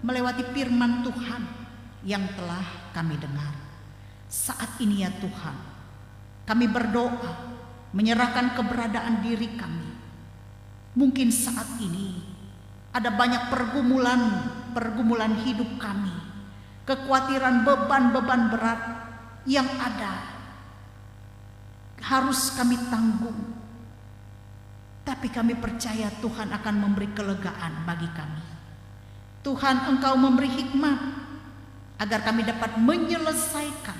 melewati firman Tuhan yang telah kami dengar. Saat ini ya Tuhan, kami berdoa menyerahkan keberadaan diri kami. Mungkin saat ini ada banyak pergumulan hidup kami, kekhawatiran, beban-beban berat yang ada harus kami tanggung. Tapi kami percaya Tuhan akan memberi kelegaan bagi kami. Tuhan, Engkau memberi hikmat agar kami dapat menyelesaikan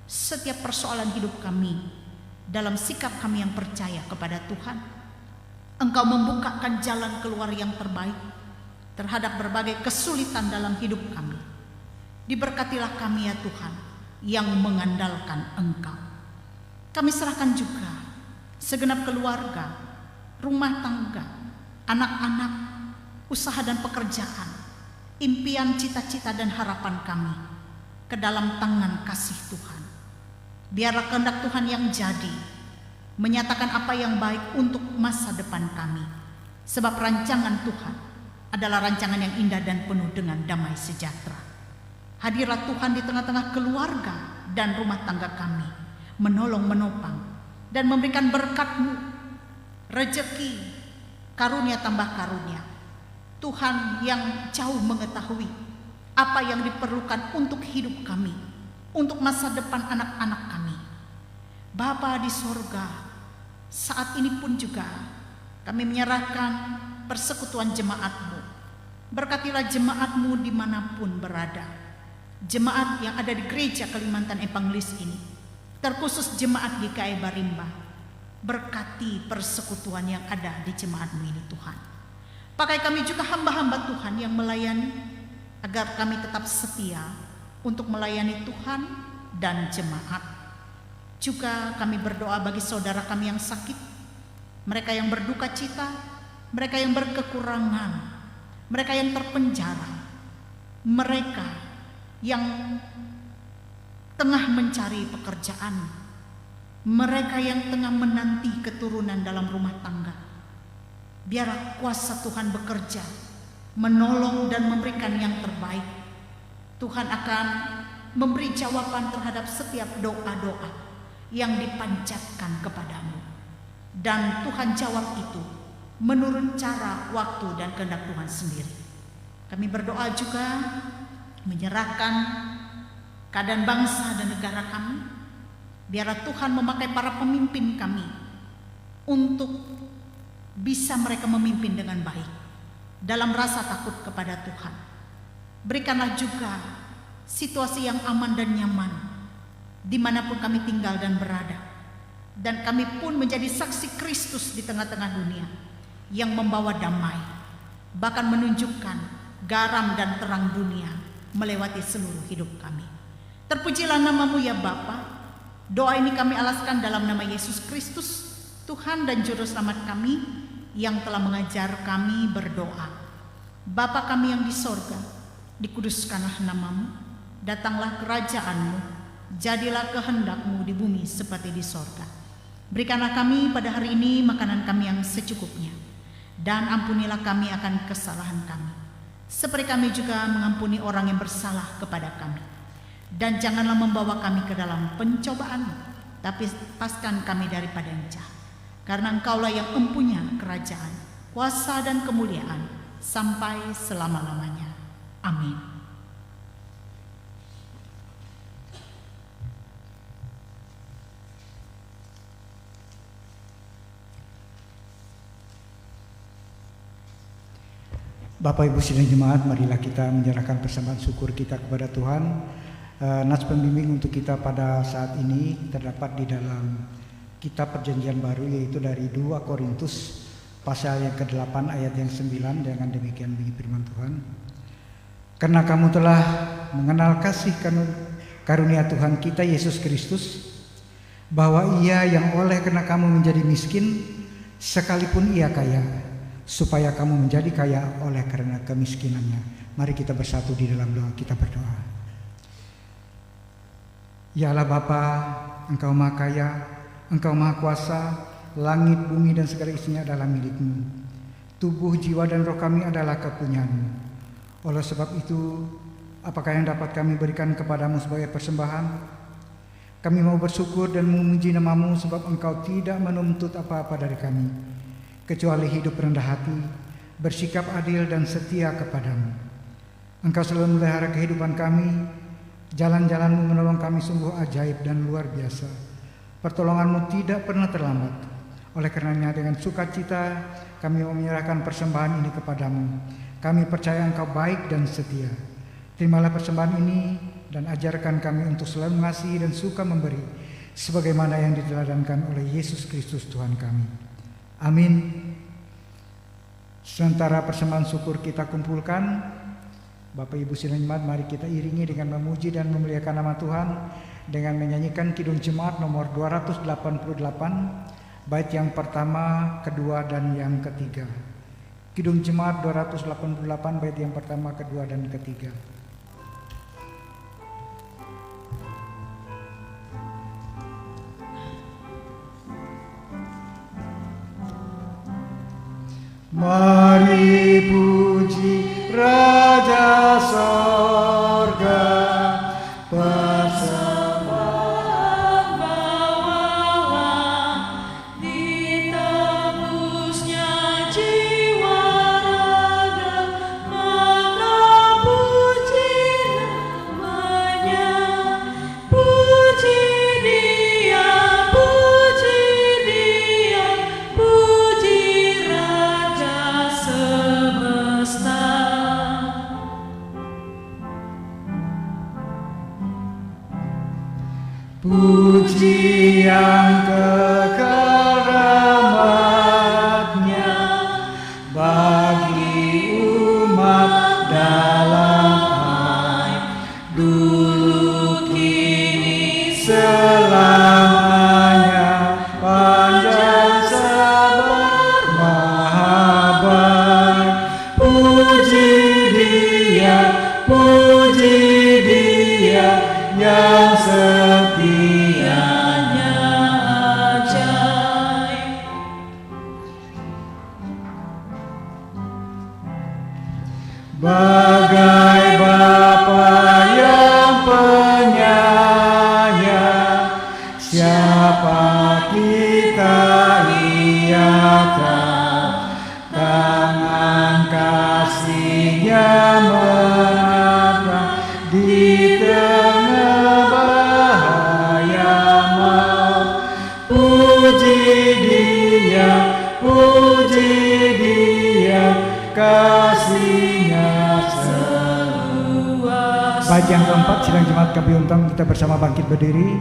setiap persoalan hidup kami dalam sikap kami yang percaya kepada Tuhan. Engkau membukakan jalan keluar yang terbaik terhadap berbagai kesulitan dalam hidup kami. Diberkatilah kami ya Tuhan yang mengandalkan Engkau. Kami serahkan juga segenap keluarga, rumah tangga, anak-anak, usaha dan pekerjaan, impian, cita-cita dan harapan kami ke dalam tangan kasih Tuhan. Biarlah kehendak Tuhan yang jadi, menyatakan apa yang baik untuk masa depan kami. Sebab rancangan Tuhan adalah rancangan yang indah dan penuh dengan damai sejahtera. Hadirlah Tuhan di tengah-tengah keluarga dan rumah tangga kami, menolong, menopang, dan memberikan berkat-Mu, rezeki, karunia tambah karunia. Tuhan yang jauh mengetahui apa yang diperlukan untuk hidup kami, untuk masa depan anak-anak kami. Bapa di sorga, saat ini pun juga kami menyerahkan persekutuan jemaat-Mu. Berkatilah jemaat-Mu dimanapun berada. Jemaat yang ada di gereja Kalimantan Evangelis ini, terkhusus jemaat GKI Barimba. Berkati persekutuan yang ada di jemaat-Mu ini Tuhan. Pakai kami juga hamba-hamba Tuhan yang melayani, agar kami tetap setia untuk melayani Tuhan dan jemaat. Juga kami berdoa bagi saudara kami yang sakit, mereka yang berduka cita, mereka yang berkekurangan, mereka yang terpenjara, mereka yang tengah mencari pekerjaan, mereka yang tengah menanti keturunan dalam rumah tangga. Biar kuasa Tuhan bekerja, menolong dan memberikan yang terbaik. Tuhan akan memberi jawaban terhadap setiap doa-doa yang dipanjatkan kepadamu. Dan Tuhan jawab itu menurut cara, waktu, dan kehendak Tuhan sendiri. Kami berdoa juga menyerahkan keadaan bangsa dan negara kami. Biarlah Tuhan memakai para pemimpin kami untuk bisa mereka memimpin dengan baik dalam rasa takut kepada Tuhan. Berikanlah juga situasi yang aman dan nyaman dimanapun kami tinggal dan berada, dan kami pun menjadi saksi Kristus di tengah-tengah dunia yang membawa damai, bahkan menunjukkan garam dan terang dunia melewati seluruh hidup kami. Terpujilah nama-Mu ya Bapa. Doa ini kami alaskan dalam nama Yesus Kristus, Tuhan dan Juru Selamat kami, yang telah mengajar kami berdoa. Bapa kami yang di sorga, dikuduskanlah namamu, datanglah kerajaanmu, jadilah kehendak-Mu di bumi seperti di sorga. Berikanlah kami pada hari ini makanan kami yang secukupnya, dan ampunilah kami akan kesalahan kami, seperti kami juga mengampuni orang yang bersalah kepada kami. Dan janganlah membawa kami ke dalam pencobaan, tapi lepaskan kami daripada yang jahat. Karena Engkaulah yang mempunyai kerajaan, kuasa dan kemuliaan sampai selama-lamanya. Amin. Bapak Ibu sidang jemaat, marilah kita menyerahkan persembahan syukur kita kepada Tuhan. Nas pembimbing untuk kita pada saat ini terdapat di dalam kitab Perjanjian Baru, yaitu dari 2 Korintus pasal yang ke-8 ayat yang 9. Dengan demikian bunyi firman Tuhan. Karena kamu telah mengenal kasih karunia Tuhan kita Yesus Kristus, bahwa Ia yang oleh karena kamu menjadi miskin sekalipun Ia kaya, supaya kamu menjadi kaya oleh karena kemiskinannya. Mari kita bersatu di dalam doa, kita berdoa. Ya Allah Bapa, Engkau Maha Kaya, Engkau Maha Kuasa, langit, bumi dan segala isinya adalah milik-Mu. Tubuh, jiwa dan roh kami adalah kepunyaan-Mu. Oleh sebab itu, apakah yang dapat kami berikan kepadamu sebagai persembahan? Kami mau bersyukur dan memuji nama-Mu, sebab Engkau tidak menuntut apa-apa dari kami, kecuali hidup rendah hati, bersikap adil dan setia kepadamu. Engkau selalu memelihara kehidupan kami, jalan-jalan-Mu menolong kami sungguh ajaib dan luar biasa. Pertolongan-Mu tidak pernah terlambat. Oleh karenanya dengan sukacita kami mau menyerahkan persembahan ini kepadamu. Kami percaya Engkau baik dan setia. Terimalah persembahan ini dan ajarkan kami untuk selalu mengasihi dan suka memberi, sebagaimana yang diteladankan oleh Yesus Kristus Tuhan kami. Amin. Sementara persembahan syukur kita kumpulkan, Bapak Ibu sidang jemaat, mari kita iringi dengan memuji dan memuliakan nama Tuhan dengan menyanyikan Kidung Jemaat nomor 288, bait yang pertama, kedua dan yang ketiga. Kidung Jemaat 288, bait yang pertama, kedua dan ketiga. Mari puji Raja sorga, Persembahan bawalah, ditebusnya jiwa raga, maka puji namanya. Puji Dia, puji Dia, puji Raja semesta. Puji yang kekal rahmat-Nya bagi umat dalam dulu kini selamanya. Panjang sabar maha baik. Puji Dia, puji Dia yang Setianya ajaib. bagai Bapa yang penyayang, siapa kita Ia tahu, tangan kasih-Nya menatang di tengah bahaya maut. Puji Dia, puji Dia, kasih-Nya seluas. Bait yang keempat, sidang jemaat kami undang kita bersama bangkit berdiri.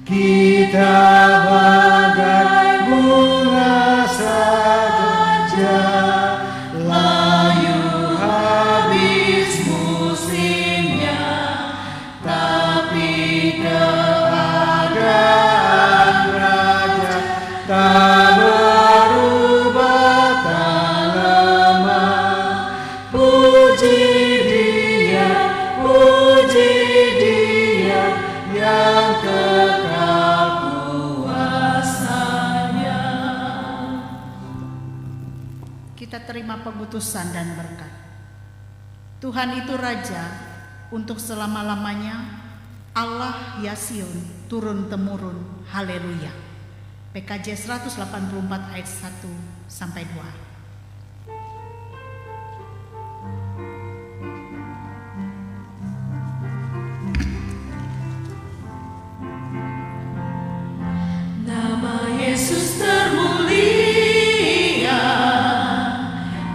Kita bagai bunga saja, layu habis musimnya, tapi keadaan terima pengutusan dan berkat. Tuhan itu Raja untuk selama-lamanya, Allah Yasion turun-temurun. Haleluya. PKJ 184 ayat 1 sampai 2. Yesus termulia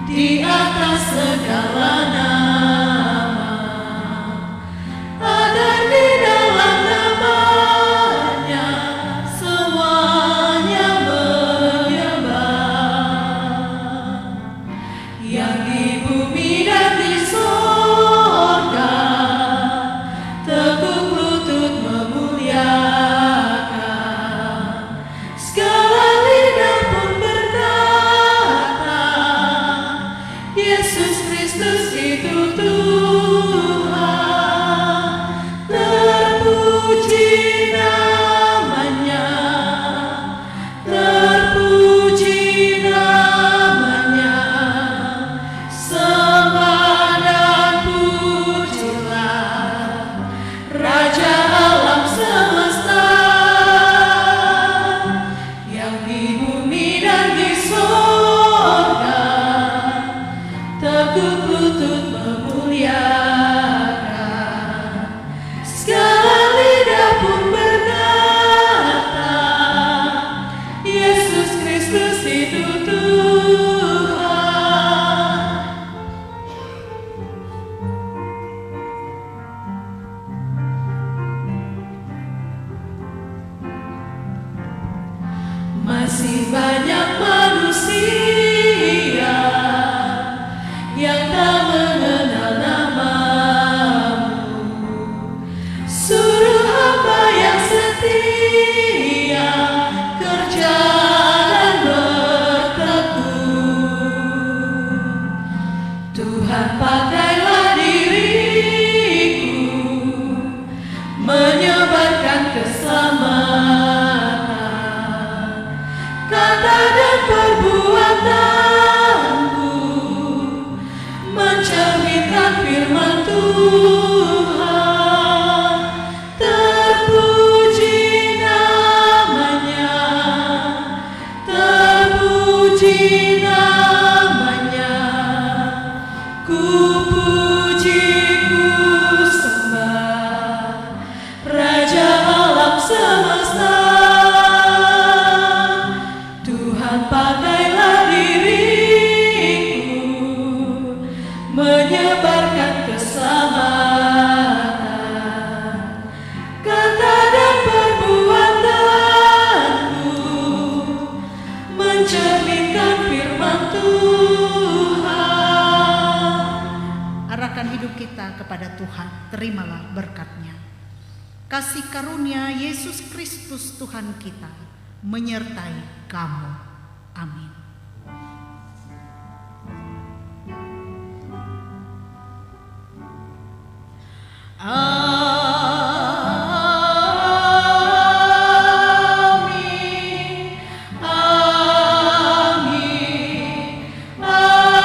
di atas segala nama, ada di dalam namanya semuanya menyembah, yang di bumi dan di sorga tekuk lutut memuliakan. Segala lidah pun berkata, Yesus Kristus itu Tuhan. Terpuji namanya, terpuji namanya. Sembah dan pujilah Raja alam semesta, yang di bumi dan di sorga tekuk lutut memuliakan. Segala lidah pun berkata, Yesus Kristus itu Tuhan. Masih banyak manusia yang tak mengenal namamu. Suruh hamba yang setia kerja dan bertekun. Tuhan, pakailah diriku menyebarkan keselamatan, kata dan perbuatanku mencerminkan firman Tuhan. Terpuji namanya, terpuji namanya. Ku puji, ku sembah Raja alam semesta. Tuhan, pakailah diriku menyebarkan keselamatan, kata dan perbuatanku mencerminkan firman Tuhan. Arahkan hidup kita kepada Tuhan, terimalah berkat-Nya. Kasih karunia Yesus Kristus Tuhan kita menyertai kamu. Amin. Amin, amin, amin.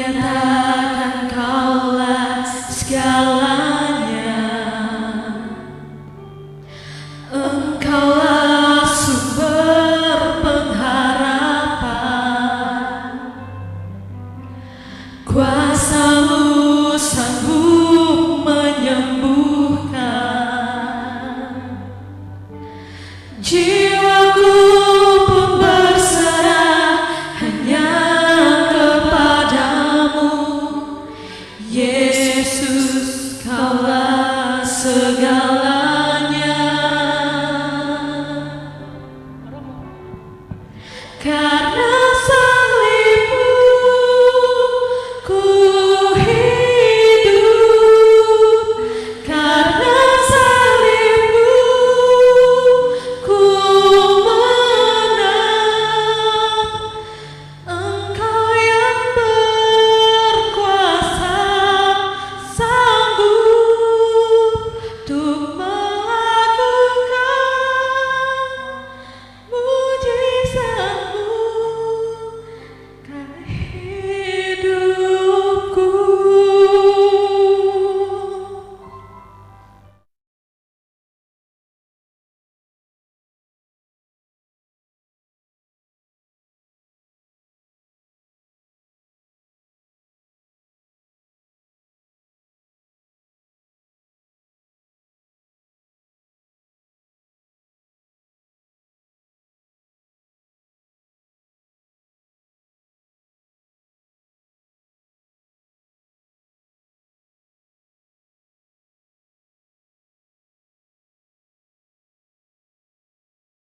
nyatakan Kaulah segalanya. Engkaulah sumber pengharapan, kuasa